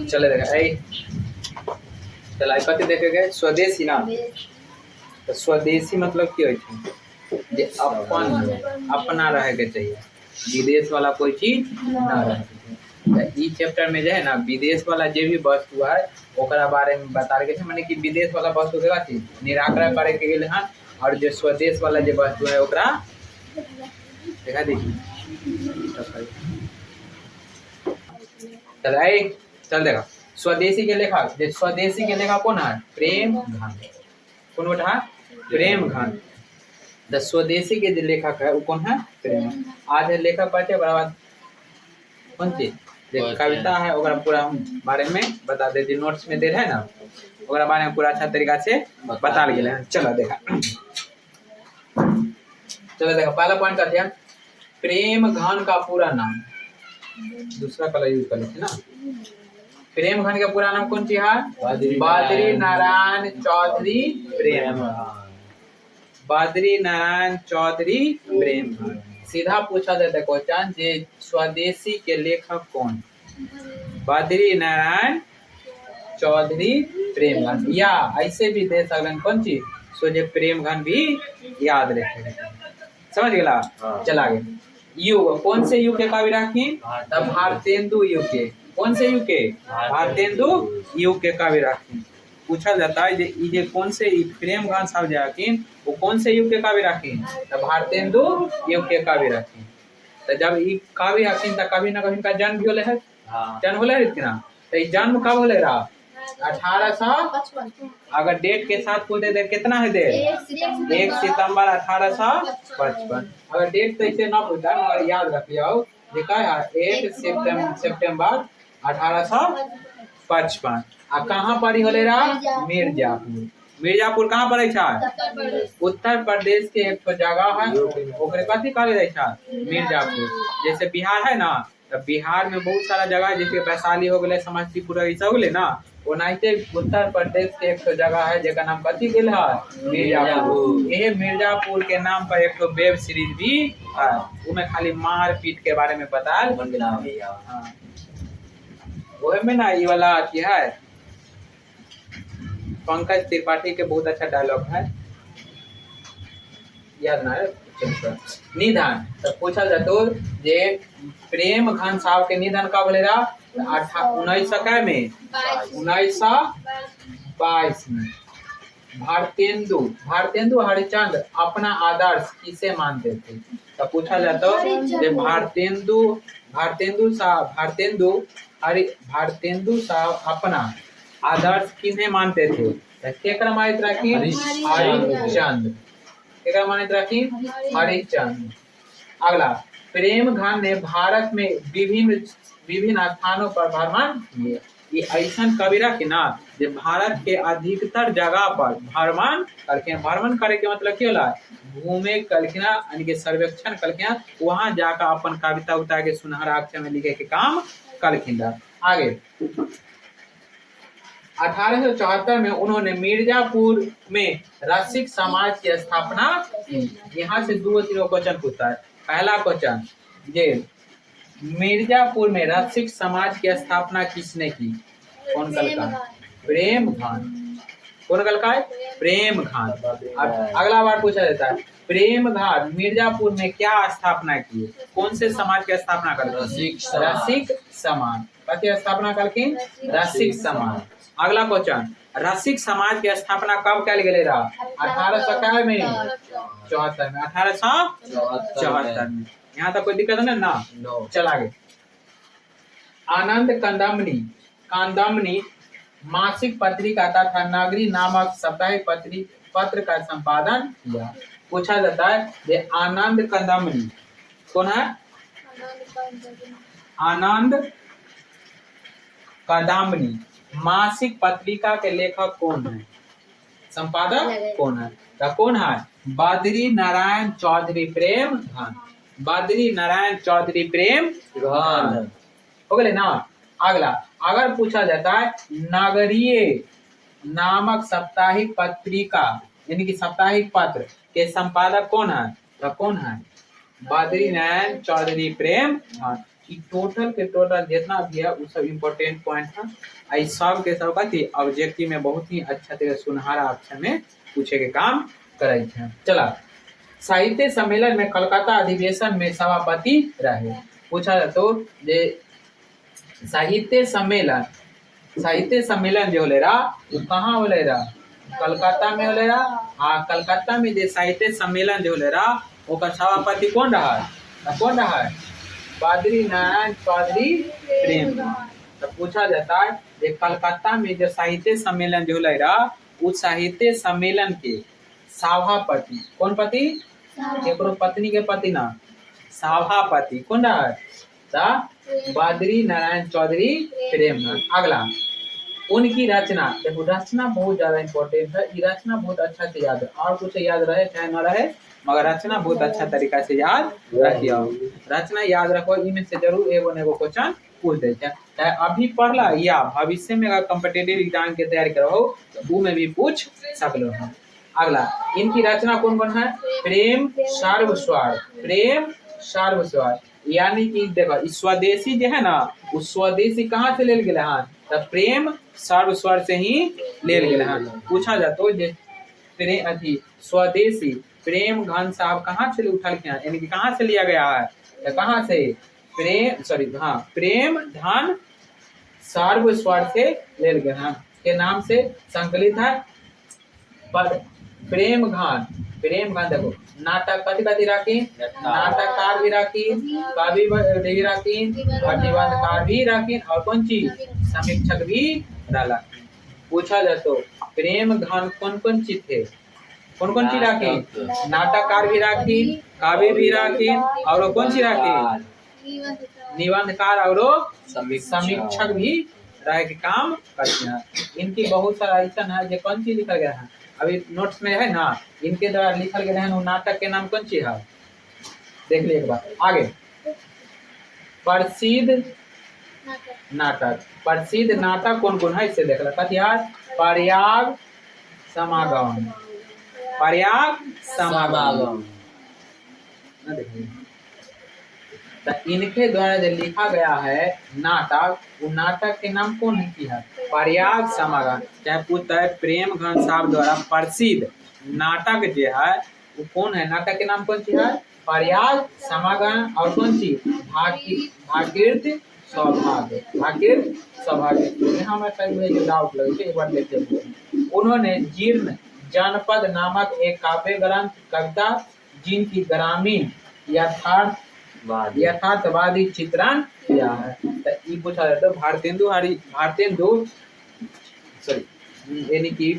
चले देखा चला कथी देखे गए स्वदेशी ना। तो स्वदेशी मतलब की होय जे अपन अपना रहे के चाहिए, विदेश वाला कोई चीज ना रहे। तो ई चैप्टर में जो है ना विदेश वाला जे भी वस्तु है ओकरा बारे में बता रहे माने कि विदेश वाला वस्तु के बात निराकरण करे के गेल हन, और जो स्वदेश वाला जो वस्तु है ओकरा देखा देखी। चल देखा स्वदेशी के लेखक, स्वदेशी के लेखक कौन है? प्रेमघन। कौन बेटा? प्रेमघन। द स्वदेशी के जो लेखक है वो कौन है? प्रेम। आज है लेखक बाटे बराबर कौन चीज कविता है ओकरा पूरा बारे में बता दे, नोट्स में दे रहे है ना ओकरा बारे में पूरा अच्छा तरीका से बता गए हैं। चलो देखा पहला पॉइंट करते हैं प्रेमघन का पूरा नाम। दूसरा कलर यूज कर लेते ना। प्रेमघन का पूरा नाम कौन सी है? बद्री नारायण चौधरी प्रेमघन। बद्री नारायण चौधरी प्रेमघन। सीधा पूछा जाता है क्वेश्चन जे स्वदेशी के लेखक कौन? बद्री नारायण चौधरी प्रेमघन, या ऐसे भी दे सकते कौन चीज सो जे प्रेमघन भी याद रखे। समझ गया? चला गए युग। कौन से युग के कवि राखी? भारतेंदु युग के। कौन से युग के? भारतेंदु युग के कवि राखी। पूछा जाता है जे कौन से प्रेमघन साहब जाकिन वो कौन से युग के कवि राखी? तो भारतेंदु युग के कवि राखी। तो जब ई कवि हकीन तो कभी ना कभी का जन्म भी होले है। जन्म होले है ना। तो जन्म कब होले रहा? 1855। अगर डेट के साथ पूछे दे कितना है डेट? 1 सितंबर 1855। अगर डेट तो इसे ना पूछा मगर याद रख लिया 1 सितंबर 1855। आ कहाँ पर होले रहा? मिर्जापुर। मिर्जापुर कहाँ पर है? उत्तर प्रदेश के एक जगह है ओकरे कथी कहले जाय छा? मिर्जापुर। जैसे बिहार है ना तो बिहार में बहुत सारा जगह है जैसे वैशाली हो गए, समस्तीपुर सब हो गए ना, ओनाहिते उत्तर प्रदेश के एक जगह है जेका नाम कथी गेल है? मिर्जापुर। यही मिर्जापुर के नाम पर एक वेब सीरीज भी है, उसमें खाली मारपीट के बारे में बताया वही में ना। ये वाला क्या है पंकज त्रिपाठी के बहुत अच्छा डायलॉग है, याद ना है। निधन तो पूछा जातो जे प्रेमघन साहब के निधन कब होले रहा? 1900 में 1922 में। भारतेंदु हरिश्चंद्र अपना आदर्श किसे मानते थे? तो पूछा जाता जे भारतेंदु साहब अपना आदर्श किन्हें मानते थे? केकरा मानित राखी? हरिश्चंद्र। केकरा मानित राखी? हरिश्चंद्र। अगला प्रेमघन ने भारत में विभिन्न स्थानों पर भ्रमण किए। ये ऐसा कवि रखे ना जो भारत के अधिकतर जगह पर भ्रमण करके। भ्रमण करे के मतलब क्या होला? घूमे कलखिना यानी कि सर्वेक्षण कलखिना, वहां जाकर अपन कविता उता के सुनहरा अक्षर में लिखे के काम कलखिन। आगे 1874 में उन्होंने मिर्जापुर में रसिक समाज की स्थापना की। यहाँ से 2-3 क्वेश्चन पूछता है। पहला क्वेश्चन ये मिर्जापुर में रसिक समाज की स्थापना किसने की? कौन कल का? प्रेमघन। कौन कल का है? प्रेमघन। अगला बार पूछा जाता है प्रेमघन मिर्जापुर में क्या स्थापना की? कौन से समाज की स्थापना कर? रसिक समाज। क्या स्थापना करके? रसिक समाज। अगला क्वेश्चन रसिक समाज की स्थापना कब कल गए रहा? 1874 में। 1874 में। यहाँ तक कोई दिक्कत है ना? चला गए आनंद कादम्बनी मासिक पत्रिका तथा नगरी नामक साप्ताहिक पत्र का संपादन किया। पूछा जाता है ये आनंद कादम्बनी कौन है? आनंद कादम्बनी मासिक पत्रिका के लेखक कौन है? संपादक कौन है? तो कौन है? बद्री नारायण चौधरी प्रेमघन। बद्री नारायण चौधरी प्रेमघन हो गए ना। अगला अगर पूछा जाता है नगरीय नामक साप्ताहिक पत्रिका यानी कि साप्ताहिक पत्र के संपादक कौन है? तो कौन है? बद्री नारायण चौधरी प्रेमघन। टोटल के टोटल जितना भी है वो सब इम्पोर्टेंट पॉइंट है। आई सब के सब कथी ऑब्जेक्टिव में बहुत ही अच्छा तरह सुनहरा अक्षर में पूछे के काम करे हैं। चला साहित्य सम्मेलन में कलकत्ता अधिवेशन में सभापति रहे। पूछा तो जे साहित्य सम्मेलन जो होले रहा वो कहाँ होले रहा, कलकत्ता में होले रहा। हाँ कलकत्ता में जो साहित्य सम्मेलन जो होले रहा ओकर सभापति कौन रहा है, बादरी नारायण चौधरी प्रेम। तो पूछा जाता है कि कलकत्ता में जो साहित्य सम्मेलन जो होले रहा उस साहित्य सम्मेलन के सभापति कौन पति, एकरो पत्नी के पति ना, सभापति कौन रहा है, बादरी नारायण चौधरी प्रेमनाथ। अगला उनकी रचना, देखो रचना बहुत ज्यादा इंपॉर्टेंट है, ये रचना बहुत अच्छा से याद है, और कुछ याद रहे चाहे न रहे मगर रचना बहुत अच्छा तरीका से याद रखियो। रचना याद रखो, इनमें से जरूर एगो न एगो क्वेश्चन पूछ दे, चाहे अभी पढ़ला या भविष्य में अगर कॉम्पिटिटिव एग्जाम के तैयारी करो तो वो में भी पूछ सकलो है। अगला इनकी रचना कौन कौन है, प्रेम सर्वस्वर, यानी कि देखो स्वदेशी जो है ना उस स्वदेशी कहाँ से लेल गेले हैं, तो प्रेम सर्वस्वर से ही लेल गेले हैं। पूछा जातो जे प्रेम अथी स्वदेशी प्रेम घन साहब कहाँ से उठल के हैं, यानी कि कहाँ से लिया गया है, तो कहाँ से प्रेम धन सर्वस्वर से लेल गए हैं के नाम से संकलित है। पर प्रेम घन देखो नाटक कथी राखी, नाटककार भी राखी, कवि भी राखी, प्रतिबंधकार भी राखी और कौन चीज समीक्षक भी डाला। पूछा जाए तो प्रेम घन कौन कौन चीज थे, कौन कौन चीज राखी, नाटककार भी राखी, कवि भी राखी और कौन सी राखी, निबंधकार और समीक्षक भी रह के काम करते हैं। इनकी बहुत सारा ऐसा है जो कौन चीज लिखा गया है अभी नोट्स में है ना, इनके द्वारा लिखल गया है नाटक के नाम कौन सी है, देख लिए एक बार। आगे प्रसिद्ध नाटक कौन कौन है इससे देख लो, कथियार पर्याग समागम ना देखिए। तो इनके द्वारा जो लिखा गया है नाटक, वो नाटक के नाम कौन लिखी है, पर्याग समागम। चाहे पूछता है प्रेम घन साहब द्वारा प्रसिद्ध नाटक जो है वो कौन है, नाटक के नाम कौन सी है, पर्याग समागम और कौन सी भागीरथ सौभाग्य। हमें कई डाउट लगे एक बार देख लेते। उन्होंने जीर्ण जनपद नामक एक काव्य ग्रंथ कविता जिनकी ग्रामीण यथार्थवादी चित्रण किया है। तो ये पूछा जाता है भारतेंदु यानी कि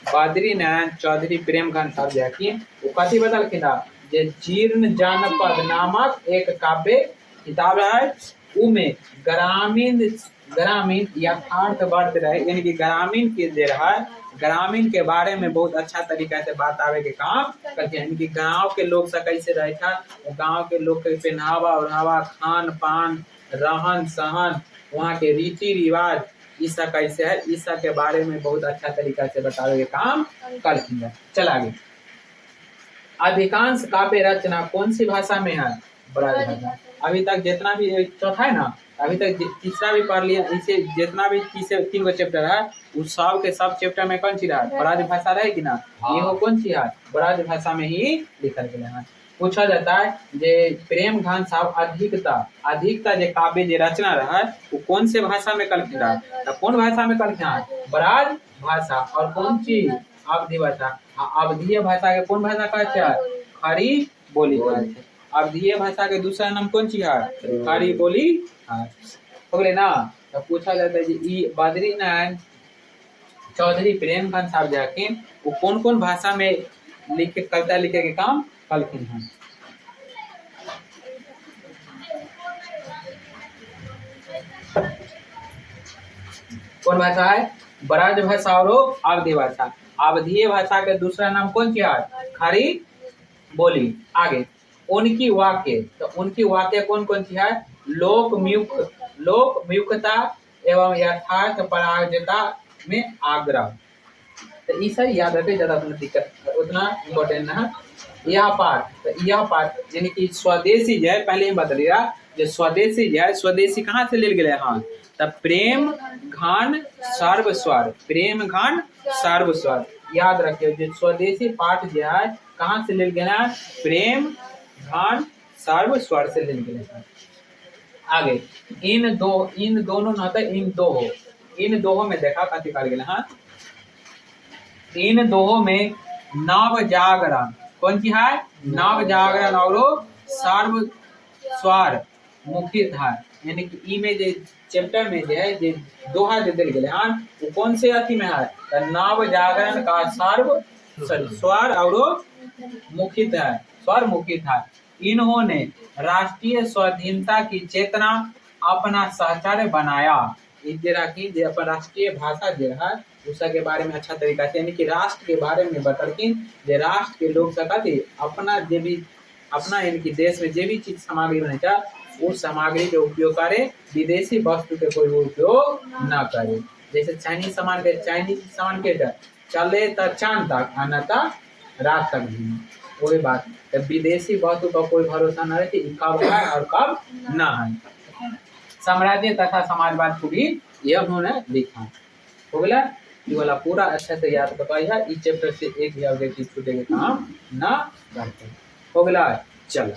बादरी नारायण चौधरी प्रेमघन साहब जाकी वो कथी बदल के ना जे जीर्ण जानपद नामक एक काव्य किताब है उमें ग्रामीण यथार्थवाद रहे, यानी कि ग्रामीण के जे है ग्रामीण के बारे में बहुत अच्छा तरीका से बतावे के काम करते हैं। कि गांव के लोग से कैसे रहे था, गांव के लोग के पहनावा ओढ़ावा, खान पान, रहन सहन, वहाँ के रीति रिवाज इस सब कैसे है, इस सब के बारे में बहुत अच्छा तरीका से बतावे के काम करते हैं। चल आगे। अधिकांश काव्य रचना कौन सी भाषा में है, ब्रज भाषा। अभी तक जितना भी चौथा है ना, अभी तक तीसरा भी पढ़ लिया, इसे जितना भी 3 गो चैप्टर है उस सब के सब चैप्टर में कौन सी रहा ब्रज भाषा रहेगी ना, ये हो कौन सी है ब्रज भाषा में ही लिखल गया है। पूछा जाता है जे प्रेम घन साहब अधिकता जे काव्य जे रचना रहा वो कौन से भाषा में कलखिन रहा, तो कौन भाषा में कलखिन है, ब्रज भाषा और कौन सी अवधी भाषा। अवधीय भाषा के कौन भाषा कहते हैं, खड़ी बोली कहते हैं। अवधीय भाषा के दूसरा नाम कौन सी है, खड़ी बोली हो गए ना। तो पूछा जाता है कि बद्री नारायण चौधरी प्रेमघन साहब जाके वो कौन कौन भाषा में कविता लिखे के काम कलखिन हैं। कौन भाषा है, ब्रज भाषा और अवधी भाषा। अवधीय भाषा के दूसरा नाम कौन सी है, खड़ी बोली। आगे उनकी वाक्य, तो उनकी वाक्य कौन कौन सी है, लोकमुखता एवं यथार्थ पराजता में आग्रह। तो ये सब याद रखे, ज्यादा दिक्कत उतना इम्पोर्टेंट है। यह पाठ, तो यह पाठ यानी कि स्वदेशी जो है, पहले ही बता दिया, जो स्वदेशी जो है, स्वदेशी कहाँ से ले गए? हाँ, तब प्रेम घान सर्वस्वर, प्रेम घान सर्वस्वर, याद रखिए। जो स्वदेशी पाठ जो है कहाँ से ले गए हैं? प्रेम घान सर्वस्वर से ले गए हैं। आगे इन दोनों न था, इन दोहो में देखा कथी कर गए? हाँ, इन दोहो में नव जागरण कौन सी है? नव जागरण और सर्व स्वर मुखित है, यानी कि ई में जो चैप्टर में जो है जो दोहा दे दिल गए हाँ, वो कौन से अथी में है? तो नव जागरण का सर्व स्वर और मुखित है, स्वर मुखित है। इन्होंने राष्ट्रीय स्वाधीनता की चेतना अपना सहचर्य बनाया। की जो अपन राष्ट्रीय भाषा जो है उसके बारे में अच्छा तरीका से, यानी कि राष्ट्र के बारे में बताती, जो राष्ट्र के लोग सकती अपना जो भी अपना यानी कि देश में जो भी चीज सामग्री बने चाहे उस सामग्री के उपयोग करे, विदेशी वस्तु के कोई उपयोग न करे। जैसे चाइनीज सामान के चले तो चांद तक आना था रात तक भी, वही बात। तो विदेशी वस्तु का कोई भरोसा न रहे कि कब है और कब न है। साम्राज्य तथा समाजवाद को भी यह उन्होंने लिखा। हो गया, ये वाला पूरा अच्छा से याद बताई है। इस चैप्टर से एक भी ऑब्जेक्टिव छूटे के काम ना करते। हो गया, चलो।